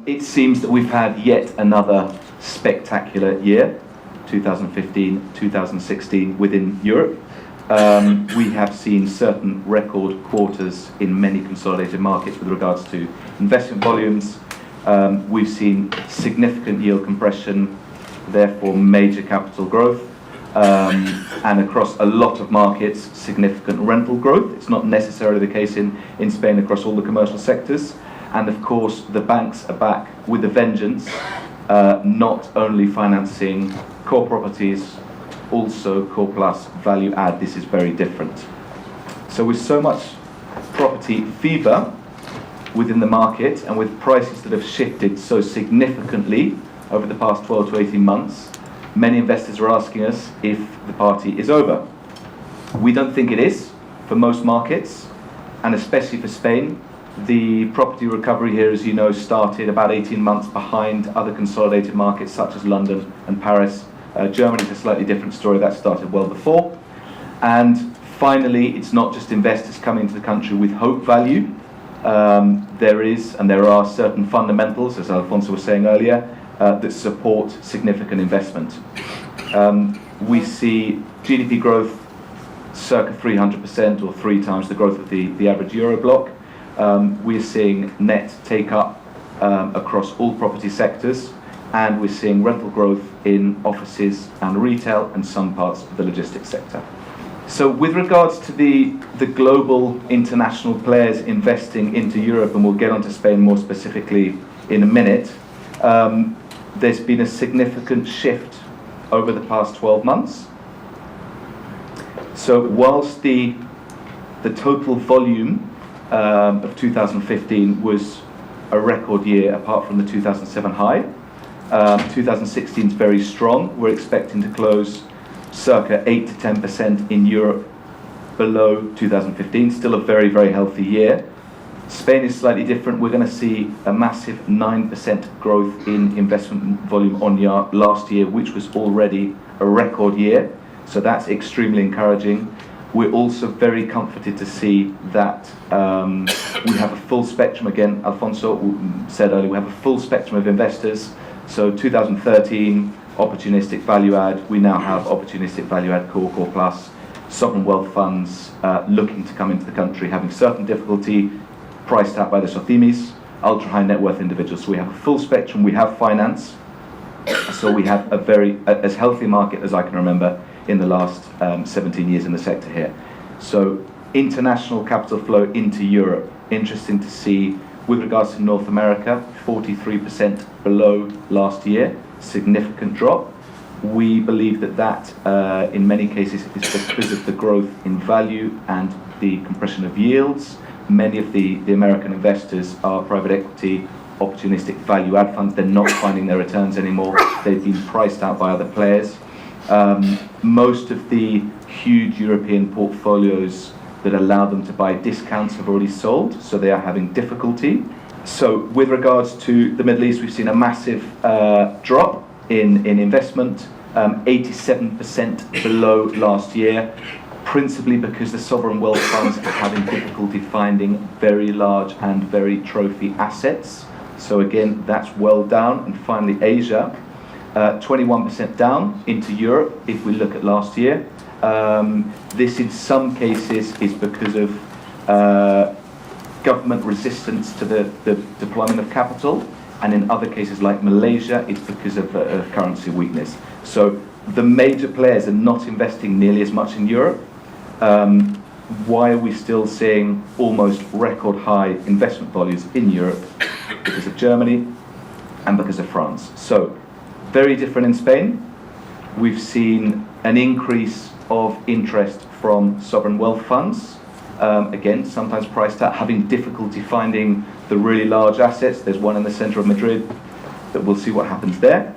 It seems that we've had yet another spectacular year, 2015, 2016 within Europe. We have seen certain record quarters in many consolidated markets with regards to investment volumes. We've seen significant yield compression, therefore major capital growth, and across a lot of markets, significant rental growth. It's not necessarily the case in Spain across all the commercial sectors. And of course, the banks are back with a vengeance, not only financing core properties, also core plus value add. This is very different. So with so much property fever within the market, and with prices that have shifted so significantly over the past 12 to 18 months, many investors are asking us if the party is over. We don't think it is for most markets, and especially for Spain. The property recovery here, as you know, started about 18 months behind other consolidated markets such as London and Paris. Germany is a slightly different story. That started well before. And finally, it's not just investors coming to the country with hope value. There are certain fundamentals, as Alfonso was saying earlier, that support significant investment. We see GDP growth circa 300%, or 3 times the growth of the average Euro bloc. We're seeing net take-up across all property sectors, and we're seeing rental growth in offices and retail and some parts of the logistics sector. So with regards to the global international players investing into Europe, and we'll get onto Spain more specifically in a minute, there's been a significant shift over the past 12 months. So whilst the total volume of 2015 was a record year apart from the 2007 high, 2016 is very strong. We're expecting to close circa 8 to 10% in Europe below 2015, still a very, very healthy year. Spain is slightly different. We're going to see a massive 9% growth in investment volume on last year, which was already a record year. So that's extremely encouraging. We're also very comforted to see that we have a full spectrum. Again, Alfonso said earlier, we have a full spectrum of investors. So 2013, opportunistic value add. We now have opportunistic value add, core plus, sovereign wealth funds looking to come into the country, having certain difficulty, priced out by the SOCIMIs, ultra high net worth individuals. So we have a full spectrum. We have finance. So we have as healthy market as I can remember in the last 17 years in the sector here. So international capital flow into Europe. Interesting to see. With regards to North America, 43% below last year, significant drop. We believe that in many cases is because of the growth in value and the compression of yields. Many of the American investors are private equity, opportunistic value add funds. They're not finding their returns anymore. They've been priced out by other players. Most of the huge European portfolios that allow them to buy discounts have already sold, so they are having difficulty. So with regards to the Middle East, we've seen a massive drop in investment, 87% below last year, principally because the sovereign wealth funds are having difficulty finding very large and very trophy assets. So again, that's well down. And finally, Asia, 21% down into Europe if we look at last year. This in some cases is because of government resistance to the deployment of capital, and in other cases like Malaysia it's because of currency weakness. So the major players are not investing nearly as much in Europe. Why are we still seeing almost record high investment volumes in Europe? Because of Germany and because of France. So very different in Spain. We've seen an increase of interest from sovereign wealth funds, again sometimes priced out, having difficulty finding the really large assets. There's one in the center of Madrid that we'll see what happens there.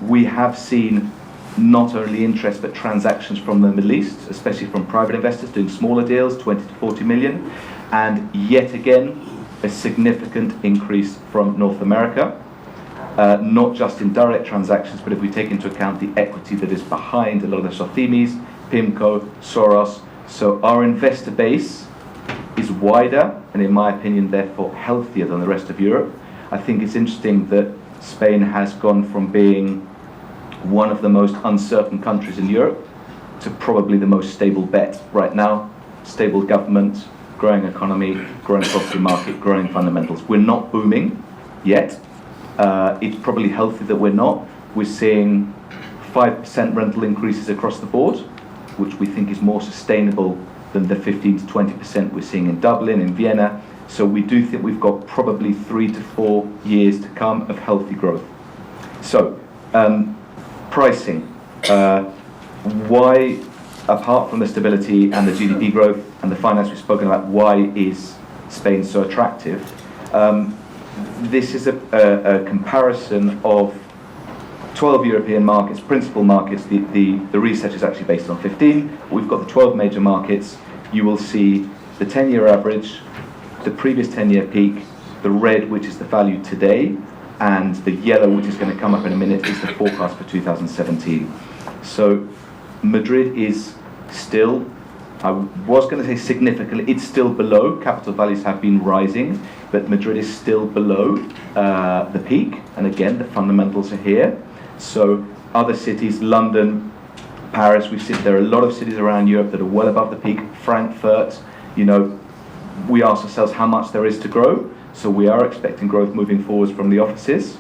We have seen not only interest but transactions from the Middle East, especially from private investors doing smaller deals, 20 to 40 million, and yet again a significant increase from North America. Not just in direct transactions, but if we take into account the equity that is behind a lot of the SOCIMIs, PIMCO, Soros. So our investor base is wider and, in my opinion, therefore healthier than the rest of Europe. I think it's interesting that Spain has gone from being one of the most uncertain countries in Europe to probably the most stable bet right now. Stable government, growing economy, growing property market, growing fundamentals. We're not booming yet. It's probably healthy that we're not. We're seeing 5% rental increases across the board, which we think is more sustainable than the 15 to 20% we're seeing in Dublin, in Vienna. So we do think we've got probably 3 to 4 years to come of healthy growth. So, pricing. Why, apart from the stability and the GDP growth and the finance we've spoken about, why is Spain so attractive? This is a comparison of 12 European markets, principal markets. The research is actually based on 15. We've got the 12 major markets. You will see the 10-year average, the previous 10-year peak, the red, which is the value today, and the yellow, which is going to come up in a minute, is the forecast for 2017. So Madrid is still, I was going to say significantly, it's still below. Capital values have been rising, but Madrid is still below the peak. And again, the fundamentals are here. So other cities, London, Paris, there are a lot of cities around Europe that are well above the peak. Frankfurt, we ask ourselves how much there is to grow. So we are expecting growth moving forwards from the offices.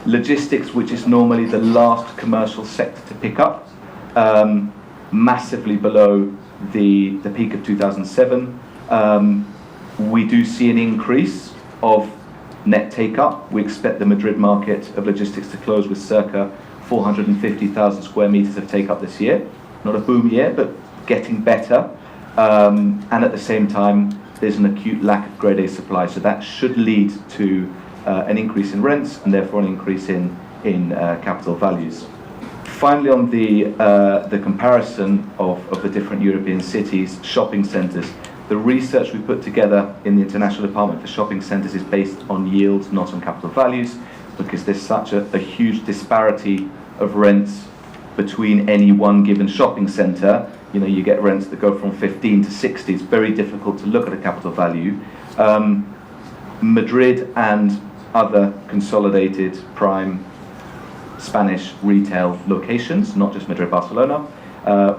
Logistics, which is normally the last commercial sector to pick up, massively below the peak of 2007. We do see an increase of net take-up. We expect the Madrid market of logistics to close with circa 450,000 square meters of take-up this year. Not a boom year, but getting better. And at the same time, there's an acute lack of grade A supply. So that should lead to an increase in rents and therefore an increase in capital values. Finally, on the comparison of the different European cities, shopping centres, the research we put together in the International Department for Shopping Centres is based on yields, not on capital values, because there's such a huge disparity of rents between any one given shopping centre. You get rents that go from 15 to 60. It's very difficult to look at a capital value. Madrid and other consolidated prime Spanish retail locations, not just Madrid, Barcelona,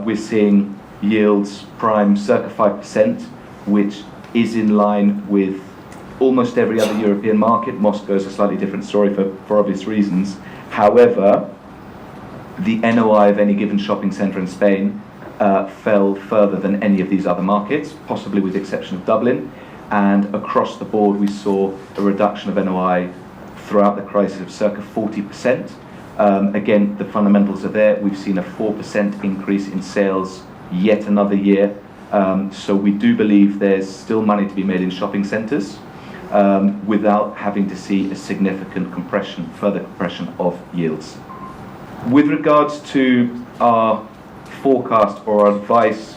we're seeing yields prime circa 5%, which is in line with almost every other European market. Moscow is a slightly different story for obvious reasons. However, the NOI of any given shopping centre in Spain fell further than any of these other markets, possibly with the exception of Dublin. And across the board, we saw a reduction of NOI throughout the crisis of circa 40%. Again, the fundamentals are there. We've seen a 4% increase in sales yet another year. So we do believe there's still money to be made in shopping centres without having to see a significant further compression of yields. With regards to our forecast or our advice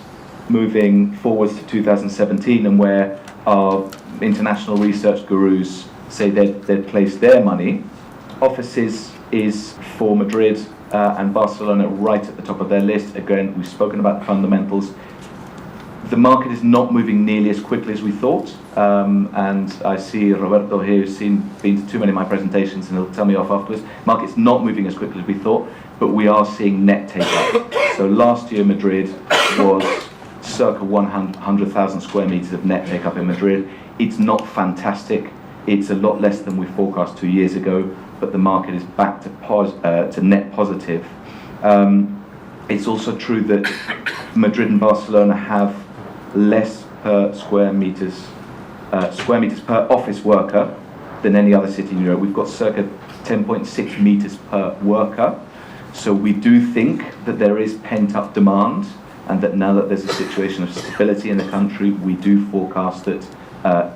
moving forwards to 2017 and where our international research gurus say they'd place their money, offices is for Madrid and Barcelona right at the top of their list. Again, we've spoken about the fundamentals. The market is not moving nearly as quickly as we thought, and I see Roberto here who's been to too many of my presentations and he'll tell me off afterwards. Market's not moving as quickly as we thought, but we are seeing net take-up. So last year Madrid was circa 100,000 square meters of net take-up in Madrid. It's not fantastic. It's a lot less than we forecast 2 years ago, but the market is back to net positive. It's also true that Madrid and Barcelona have less per square meters per office worker than any other city in Europe. We've got circa 10.6 meters per worker. So we do think that there is pent-up demand, and that now that there's a situation of stability in the country, we do forecast that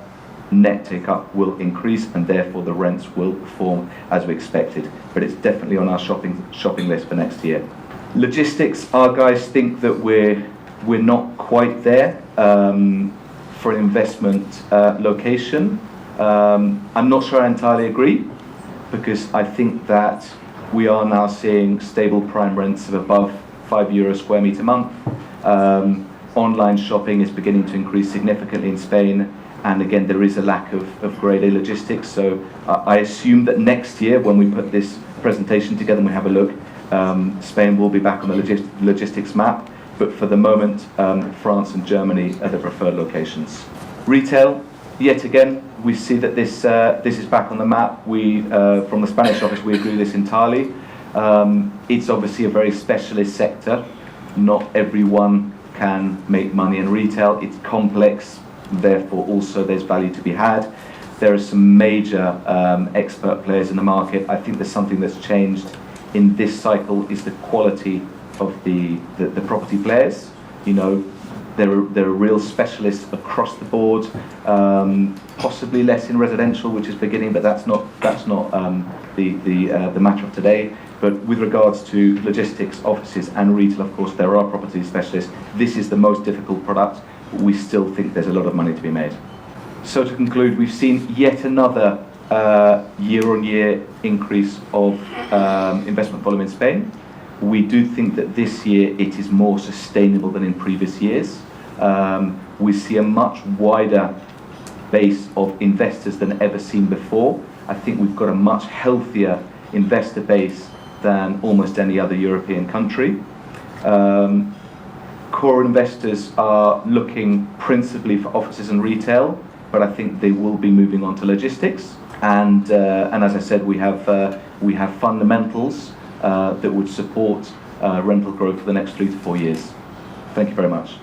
net take-up will increase, and therefore the rents will perform as we expected. But it's definitely on our shopping list for next year. Logistics, our guys think that we're not quite there for an investment location. I'm not sure I entirely agree, because I think that we are now seeing stable prime rents of above €5 square meter month. Online shopping is beginning to increase significantly in Spain, And again, there is a lack of grade A logistics. So I assume that next year, when we put this presentation together and we have a look, Spain will be back on the logistics map. But for the moment, France and Germany are the preferred locations. Retail, yet again, we see that this is back on the map. We, from the Spanish office, we agree with this entirely. It's obviously a very specialist sector. Not everyone can make money in retail. It's complex, therefore also there's value to be had. There are some major expert players in the market. I think there's something that's changed in this cycle is the quality of the property players. You know, there are real specialists across the board. Possibly less in residential, which is beginning, but that's not the matter of today. But with regards to logistics, offices, and retail, of course, there are property specialists. This is the most difficult product, but we still think there's a lot of money to be made. So to conclude, we've seen yet another year-on-year increase of investment volume in Spain. We do think that this year it is more sustainable than in previous years. We see a much wider base of investors than ever seen before. I think we've got a much healthier investor base than almost any other European country. Core investors are looking principally for offices and retail, but I think they will be moving on to logistics. And as I said, we have fundamentals that would support rental growth for the next 3 to 4 years. Thank you very much.